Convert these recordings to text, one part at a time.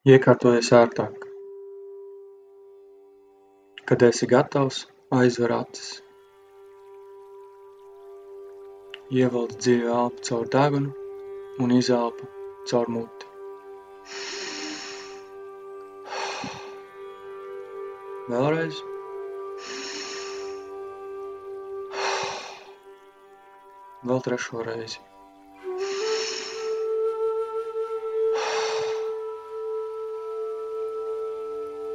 Iekārtojies ērtāk. Kad esi gatavs, aizver acis. Ievelc dziļu elpu caur degunu un izelpu caur muti. Vēlreiz. Vēl trešo reizi.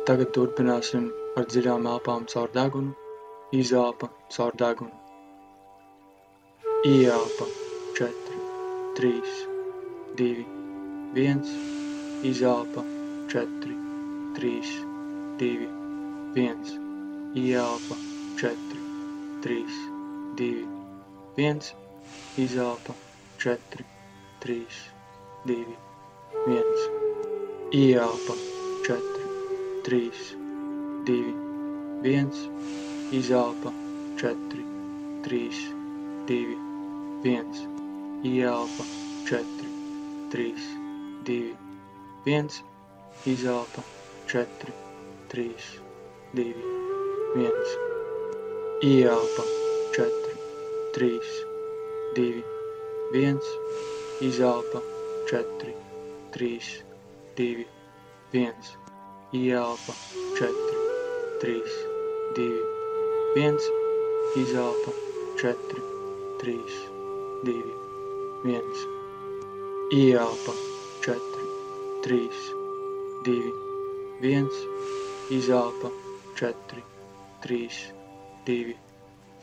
Tagad turpināsim ar dziļām elpām caur degunu, izelpa caur degunu. Ieelpa 4, 3, 2, 1, izelpa 4, 3, 2, 1, ieelpa 4, 3, 2, 1, izelpa 4, 3, 2, 1, ieelpa 4, 3, 2, 1, izelpa 4, 3, 2, 1, ieelpa 4, 3, 2, 1, izelpa 4, 3, 2, 1, ieelpa 4, 3, 2, 1, izelpa 4, 3, 2, 1, ieelpa 4, 3, 2, 1, izelpa 4, 3, 2, 1, ieelpa 4, 3, 2, 1, izelpa 4, 3, 2,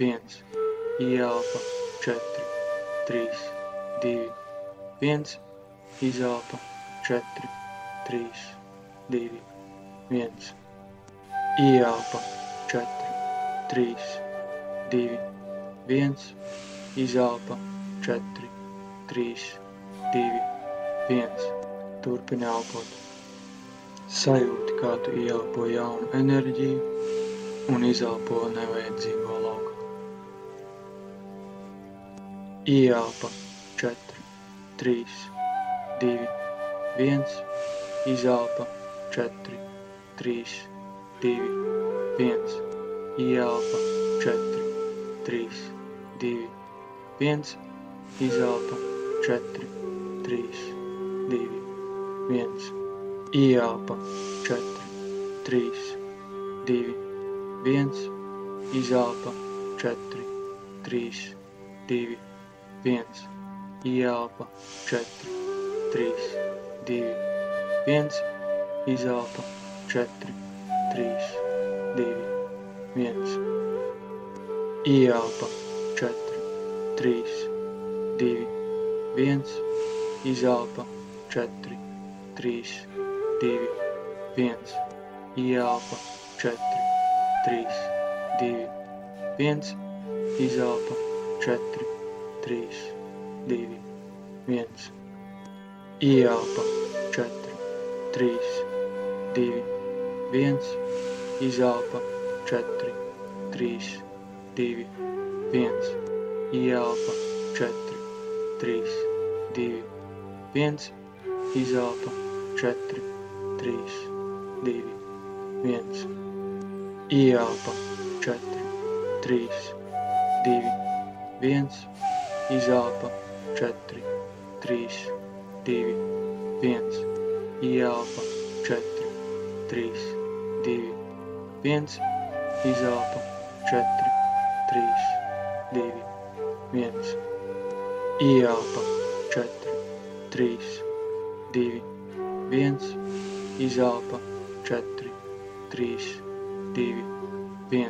1, ieelpa 4, 3, 2, 1, izelpa 4, 3, 2, 1, ieelpa 4, 3, 2, 1, izelpa 4, 3, 2, 1. Turpini elpot. Sajūti, kā tu ieelpo jaunu enerģiju un izelpo nevajadzīgo laukumu. Ieelpa 4, 3, 2, 1, izelpa 4, 3, 2, 1, ieelpa 4, 3, 2, 1, izelpa 4, 3, 2, 1, ieelpa 4, 3, 2, 1, izelpa 4, 3, 2, 1, ieelpa 4, 3, 2, 1, izelpa 4, 3, 2, 1, ieelpa 4, 3, 2, 1, izelpa 4, 3, 2, 1, ieelpa 4, 3, 2, 1, izelpa 4, 3, 2, 1, ieelpa 4, 3, 2, 1, izelpa 4, 3, 2, 1, ieelpa 4, 3, 2, 1, izelpa 4, 3, 2, 1, ieelpa 4, 3, 2, 1, izelpa 4, 3, 2, 1, ieelpa 4, 3, 2, 1, izelpa 4, 3, 2, 1, ieelpa 4, 3, 2, 1, izelpa 4, 3, 2, 1,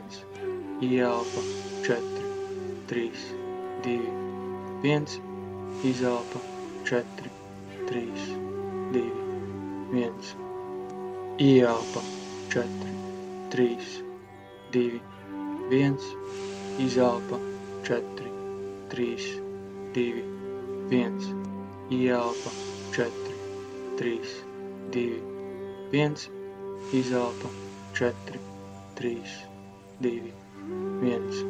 ieelpa 4, 3, 2, 1, izelpa 4, 3, 2, 1, ieelpa 4, 3, 2, 1, izelpa 4, 3, 2, 1, ieelpa 4, 3, 2, 1, izelpa 4, 3, 2, 1,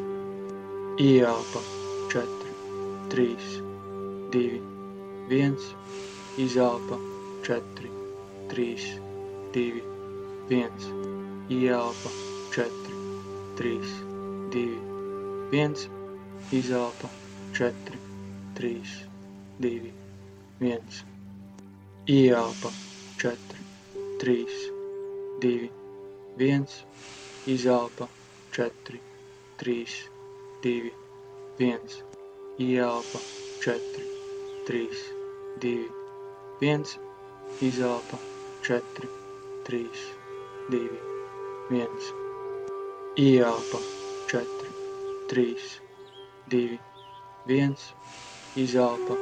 ieelpa 4, 3, 2, 1, izelpa 4, 3, 2, 1. Ieelpa, 4, 3, 2, 1. Izelpa, 4, 3, 2, 1. Ieelpa, 4, 3, 2, 1. Izelpa, 4, 3, 2, 1. Ieelpa, 4, 3, 2, 1. Izelpa, 4, 3, 2, 1. Ieelpa, 4, 3, 2, 1. Izelpa,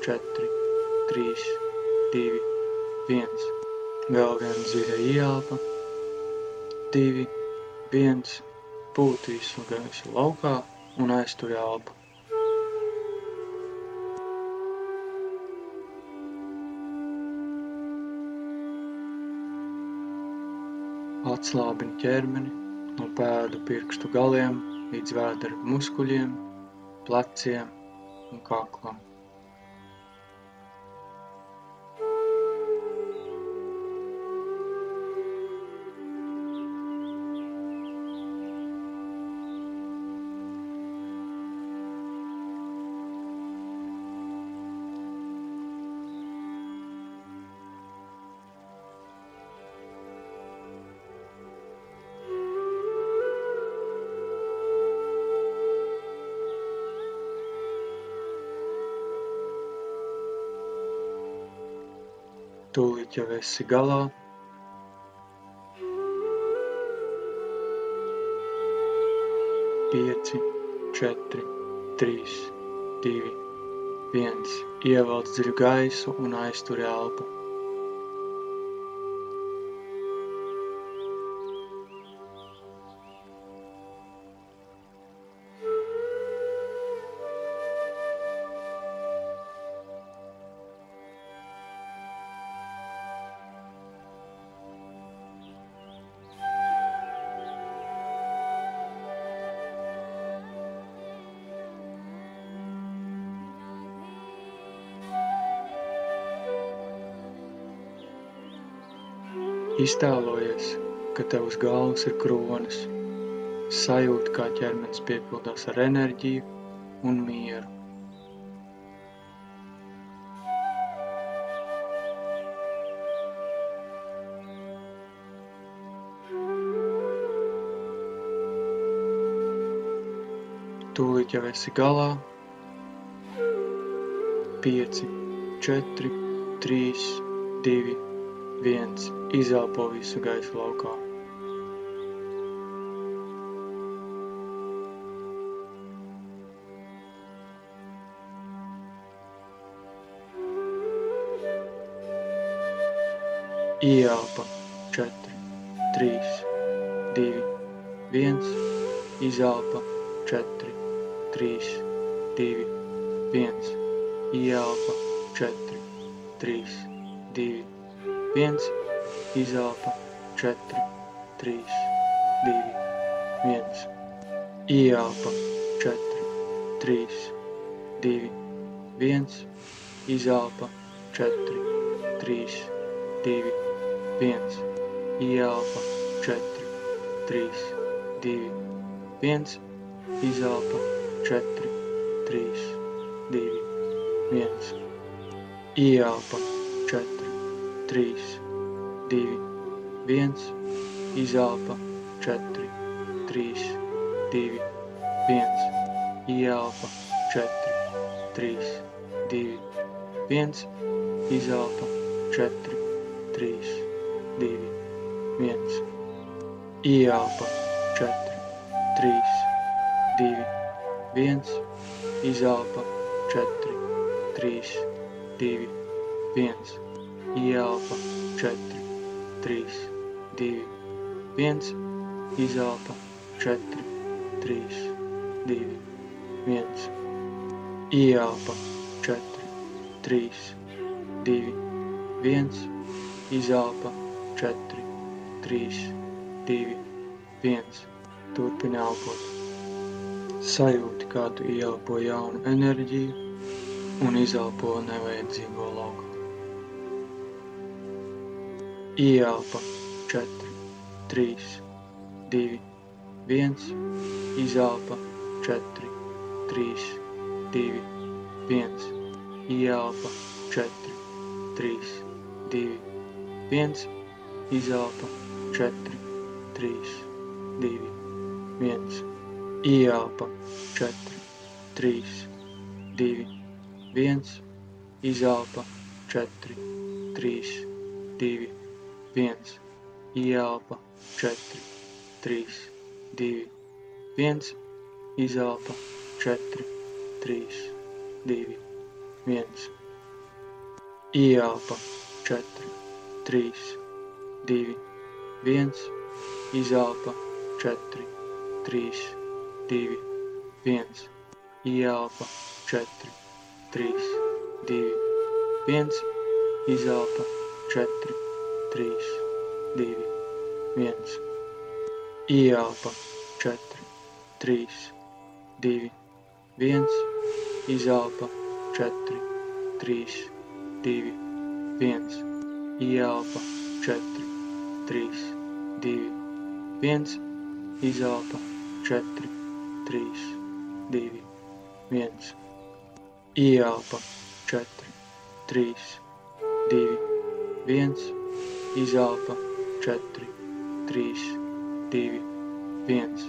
4, 3, 2, 1. Vēl viena dziļa ieelpa, 2, 1. Pūt visu gaisu laukā un aiztur elpu. Atslābini ķermeni no pēdu pirkstu galiem līdz vēdera muskuļiem, pleciem un kaklam. Tūlīt jau esi galā. Pieci, 4, 3, 2, 1. Ievelc dziļu gaisu un aiztur elpu. Iztēlojies, ka tev uz galvas ir kronis. Sajūti, kā ķermenis piepildās ar enerģiju un mieru. Tūlīt jau esi galā. 5, 4, 3, 2, 1. Izelpo visu gaisu laukā. Ieelpa, 4, 3, 2, 1. Izelpa, 4, 3, 2, 1. Ieelpa, 4, 3, 2, 1. Izelpa, 4, 3, 2, 1. Ieelpa, 4, 3, 2, 1. Izelpa, 4, 3, 2, 1. Ieelpa, 4, 3, 2, 1. Izelpa, 4, 3, 2, 1. Ieelpa, 4, 3, 2, 1. Izelpa, 4, 3, 2, 1. Ieelpa, 4, 3, 2, 1. Izelpa, 4, 3, 2, 1. Ieelpa, 4, 3, 2, 1. Izelpa, 4, 3, 2, 1. Ieelpa, 4, 3, 2, 1. Izelpa, 4, 3, 2, 1. Ieelpa, 4, 3, 2, 1. Izelpa, 4, 3, 2, 1. Turpini elpot. Sajūti, kā tu ieelpo jaunu enerģiju un izelpo nevajadzīgo lauku. Ieelpa, 4, 3, 2, 1, izelpa, 4, 3, 2, 1, ieelpa, 4, 3, 2, 1, izelpa, 4, 3, 2, 1, ieelpa, 4, 3, 2, 1, izelpa, 4, 3, 2, 1, ieelpa, 4, 3, 2, 1, izelpa, 4, 3, 2, 1, ieelpa, 4, 3, 2, 1, izelpa, 4, 3, 2, 1, ieelpa, 4, 3, 2, 1, izelpa, 4, 3, 2, 1, ieelpa, 4, 3, 2, 1, izelpa, 4, 3, 2, 1, ieelpa, 4, 3, 2, 1, izelpa, 4, 3, 2, 1, ieelpa, 4, 3, 2, 1, izelpa, 4, 3, 2, 1,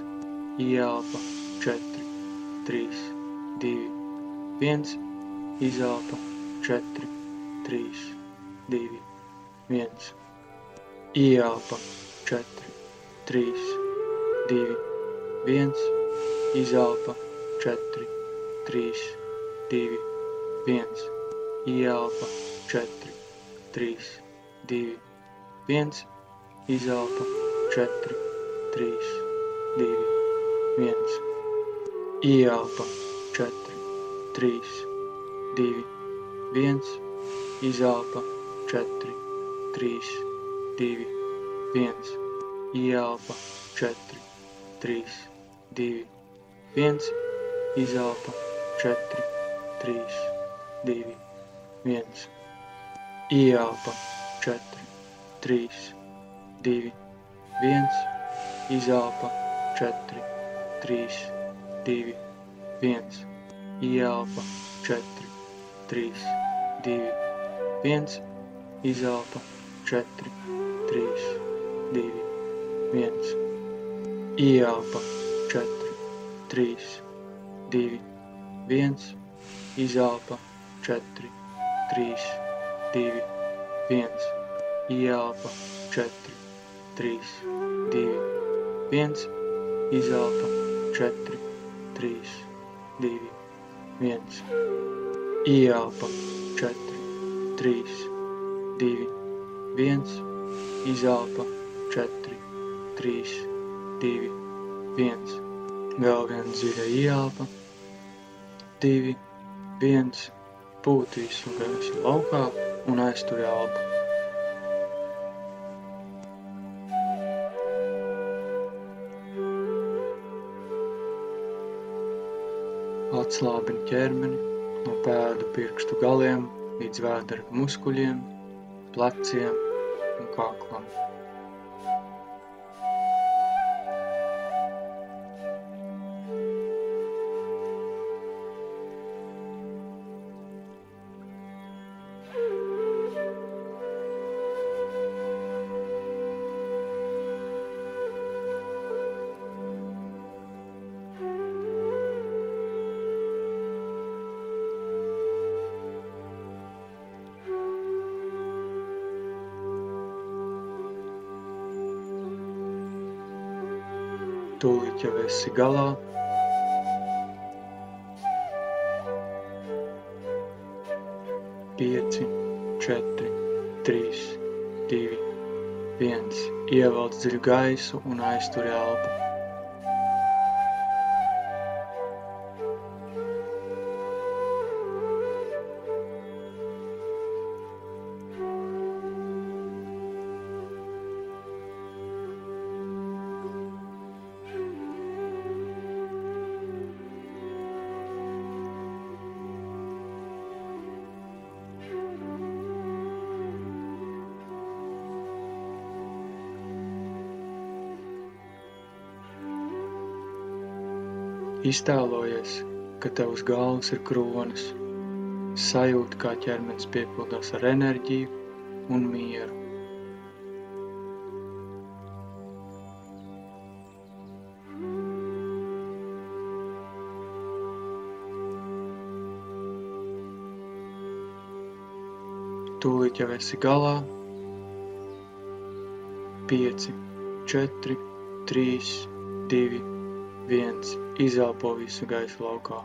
ieelpa, 4, 3, 2, 1, izelpa, 4, 3, 2, 1, ieelpa, 4, 3, 2, 1, izelpa, 4, 3, 2, 1, ieelpa, 4, 3, 2, 1, izelpa, 4, 3, 2, 1, ieelpa, 4, 3, 2, 1, izelpa, 4, 3, 2, 1, ieelpa, 4, 3, 2, 1, izelpa, 4, 3, 2, 1, ieelpa, 4, 3, 2, 1, izelpa, 4, 3, 2, 1, ieelpa, 4, 3, 2, 1, izelpa, 4, 3, 2, 1, ieelpa, 4, 3, 2, 1, izelpa, 4, 3, 2, 1, ieelpa, 4, 3, 2, 1, izelpa, 4, 3, 2, 1, ieelpa, 4, 3, 2, 1, izelpa, 4, 3, 2, 1, vēl viena dziļa ieelpa, 2, 1, pūt visu gaisu laukā un aiztur elpu. Atslābini ķermeni no pēdu pirkstu galiem līdz vēdera muskuļiem, pleciem un kaklam. Tūlīt jau esi galā. Pieci, 4, 3, 2, 1. Ievelc dziļu gaisu un aiztur elpu. Iztēlojies, ka tev uz galvas ir kronis. Sajūti, kā ķermenis piepildās ar enerģiju un mieru. Tūlīt jau esi galā. 5, 4, 3, 2, 1. Izelpo visu gaisu laukā.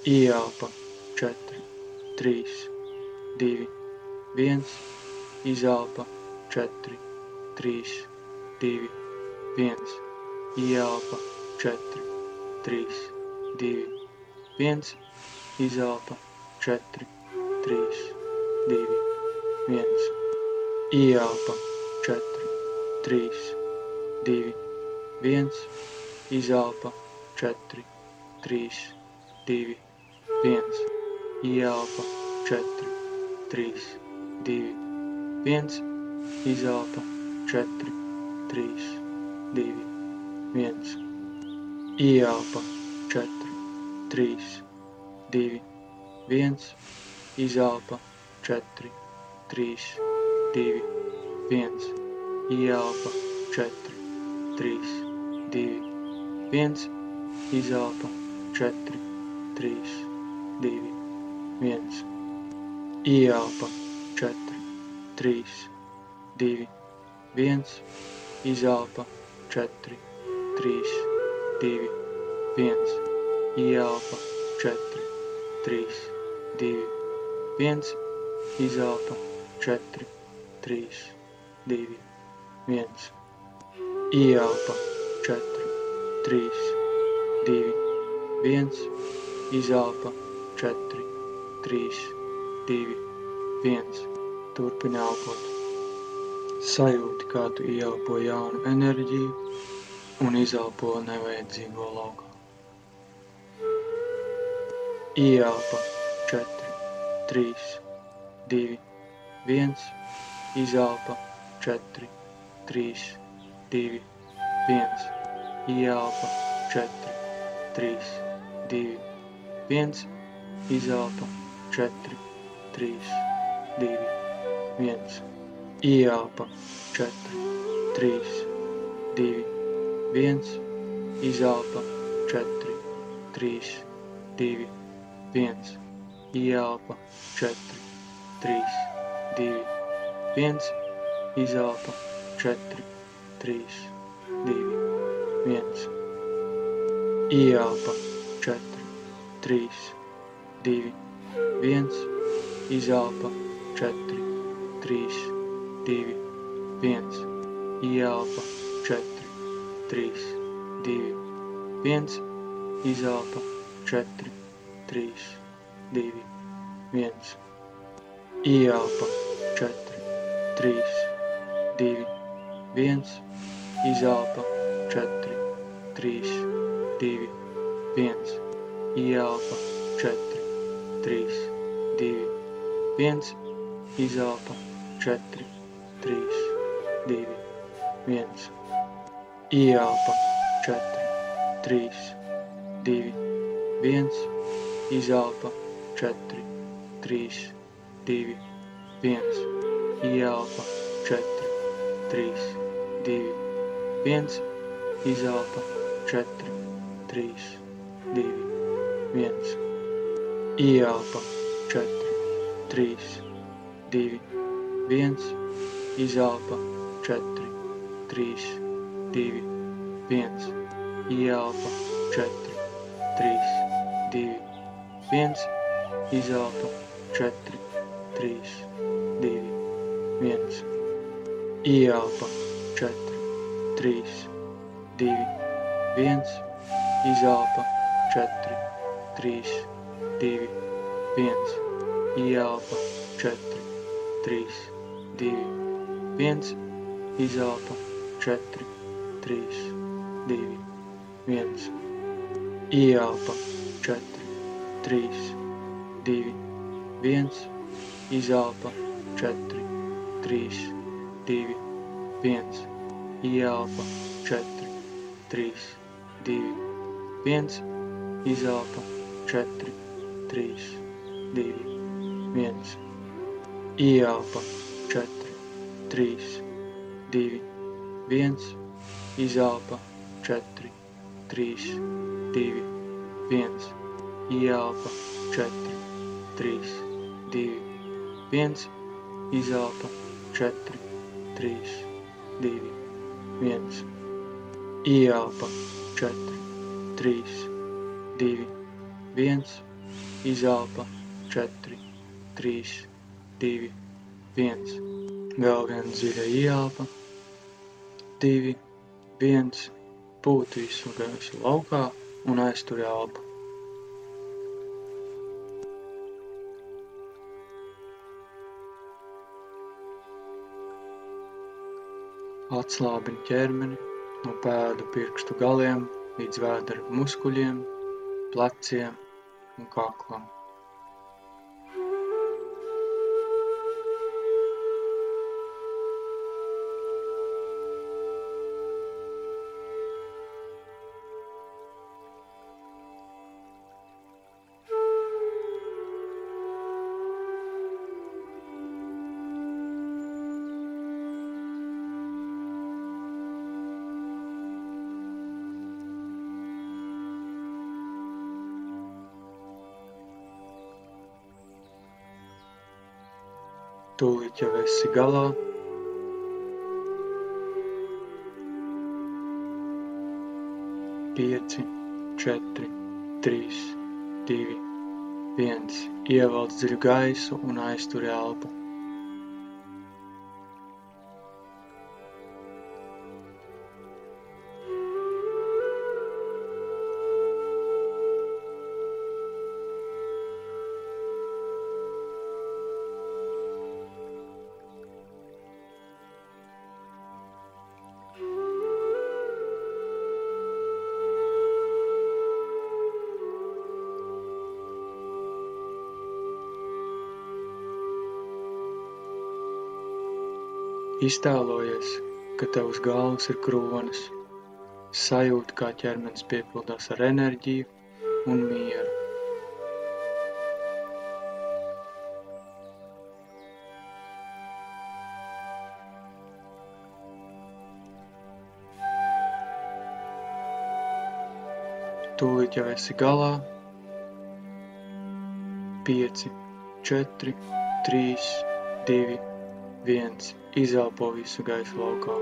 Ieelpa. 4, 3, 2, 1. Izelpa. 4, 3, 2, 1. Ieelpa. 4, 3, 2, 1. Izelpa. 4, 3, 2, 1. Ieelpa. 4, 3, 2, 1. Izelpa. 4, 3, 2, 1. Ieelpa. 4, 3, 2, 1. Izelpa. 4, 3, 2, 1. Ieelpa. 4, 3, 2, 1. Izelpa. 4, 3, 2, 1. Ieelpa. 4, 3, 2, 1. Izelpa. 4, 3, 2, 1. Ieelpa. 4, 3, 2, 1. Izelpa. 4, 3, 2, 1. Ieelpa. 4, 3, 2, 1. Izelpa. 4, 3, 2, 1. Ieelpa. 4, 3, 2, 1. Izelpa. 4, 3, 2, 1. Turpini elpot. Sajūti, kā tu ieelpo jaunu enerģiju un izelpo nevajadzīgo laukā. Ieelpa. 4, 3, 2, 1. Izelpa. 4, 3, 2, 1. Ieelpa. 4, 3, 2, 1. Izelpa. 4, 3, 2, 1. Ieelpa. 4, 3, 2, 1. Izelpa. 4, 3, 2, 1. Ieelpa. 4, 3, 2, 1. Izelpa. 4, 3, 2, 1. Ieelpa. 4, 3, 2, 1. Izelpa. 4, 3, 2, 1. Ieelpa. 4, 3, 2, 1. Izelpa. 4, 3, 2, 1. Ieelpa. 4, 3, 2, 1. Izelpa. 4, 3, 2, 1. Ieelpa. 4, 3, 2, 1. Izelpa. 4, 3, 2, 1. Ieelpa. 4, 3, 2, 1. Izelpa. 4, 3, 2, 1. Ieelpa. 4, 3, 2, 1. Izelpa. 4, 3, 2, 1. Ieelpa. 4, 3, 2, 1. Izelpa. 4, 3, 2, 1. Ieelpa. 4, 3, 2, 1. Izelpa. 4, 3, 2, 1. Ieelpa. 4, 3, 2, 1. Izelpa. 4, 3, 2, 1. Ieelpa. 4, 3, 2, 1. Izelpa. 4, 3, 2, 1. Ieelpa. 4, 3, 2, 1, izelpa, 4, 3, 2, 1, ieelpa, 4, 3, 2, 1, izelpa, 4, 3, 2, 1, ieelpa, 4, 3, 2, 1, izelpa, 4, 3, 2, 1, ieelpa, 4, 3, 2, 1, izelpa, 4, 3, 2, 1, ieelpa, 4, 3, 2, 1, izelpa, 4, 3, 2, 1. Vēl viena dziļa ieelpa, 2, 1, pūt visu gaisu laukā un aiztur elpu. Atslābini ķermeni no pēdu pirkstu galiem līdz vēdera muskuļiem, pleciem un kaklam. Tūlīt jau esi galā. Pieci, 4, 3, 2, 1. Ievelc dziļu gaisu un aiztur elpu. Iztēlojies, ka tev uz galvas ir kronis. Sajūti, kā ķermenis piepildās ar enerģiju un mieru. Tūlīt jau esi galā. 5, 4, 3, 2, 1. Izelpo visu gaisu laukā.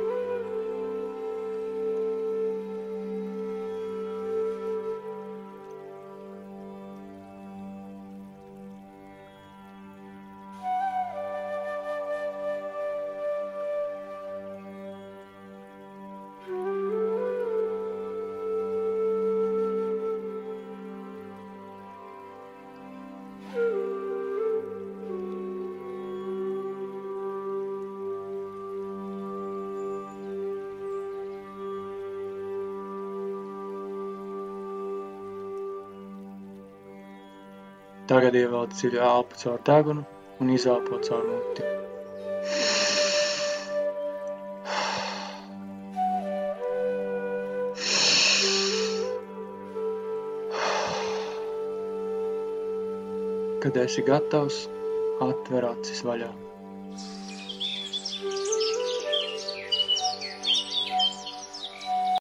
Tagad ievelc dziļu elpu caur degunu un izelpo caur muti. Kad esi gatavs, atver acis vaļā.